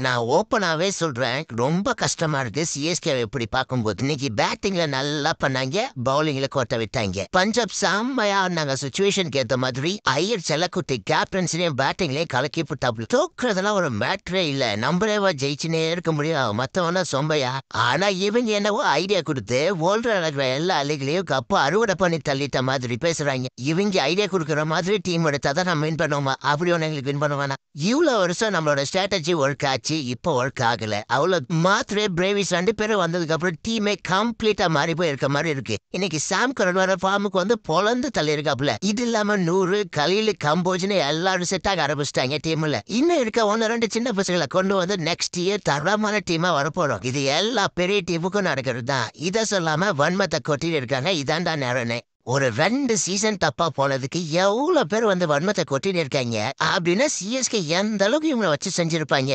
நான் ஓப்பனாவே சொல்றேன். ரொம்ப கஷ்டமா இருக்கு சிஎஸ்கே இப்படி பார்க்கும்போது. இன்னைக்கு பேட்டிங்ல நல்லா பண்ணாங்க. பவுலிங்ல கோட்ட விட்டாங்க. பஞ்சாப் செம்மையா ஆடுனாங்க. சிச்சுவேஷனுக்கு ஏத்த மாதிரி ஐயர் செல்லக்குட்டி கேப்டன்சிலையும் பேட்டிங்லயும் கலக்கி போட்டாப்ல. தோக்குறதெல்லாம் ஒரு மேட்ரே இல்ல. நம்மளேவா ஜெயிச்சுனே இருக்க முடியும். மத்தவனா சொம்பையா. ஆனா இவங்க என்னவோ ஐடியா கொடுத்து வேர்ல்டு நடக்கிற எல்லா அலைகளையும் கப்பு அறுவடை பண்ணி தள்ளிட்ட மாதிரி பேசுறாங்க. இவங்க ஐடியா கொடுக்குற மாதிரி டீம் எடுத்தாதான் நம்ம வின் பண்ணுவோமா? அப்படி ஒண்ணு எங்களுக்கு வின் பண்ணுவானா? இவ்வளவு வருஷம் நம்மளோட ஸ்ட்ராட்டஜி ஒர்க் ஆச்சு. இப்போ ஒர்க் ஆகல. அவ்வளவு மாத்திரே பிரேவிஸ் 2 பேரும் வந்ததுக்கு அப்புறம் டீமே கம்ப்ளீட்டா மாறி போய் இருக்க மாதிரி இருக்கு. இன்னைக்கு சாம் கரன் வர ஃபார்முக்கு வந்து பொலந்து தள்ளி இருக்காப்ல. இது இல்லாம 100 கலீல் கம்போஜ்னு எல்லாரும் செட் ஆக ஆரம்பிச்சிட்டாங்க டீம்ல. இன்னும் இருக்க 1-2 சின்ன பசங்களை கொண்டு வந்து நெக்ஸ்ட் இயர் தரமான டீமா வரப்போறோம். இது எல்லா பெரிய டீமுக்கும் நடக்கிறது தான். இதை சொல்லாம வன்மத்தை கொட்டிட்டு இருக்காங்க. இதான்டா நேரனே. ஒரு 2 சீசன் தப்பா போனதுக்கு எவ்வளவு பேர் வந்து வன்மத்தை கொட்டிட்டு இருக்காங்க. அப்படின்னா சிஎஸ்கே எந்த அளவுக்கு இவங்களை வச்சு செஞ்சிருப்பாங்க.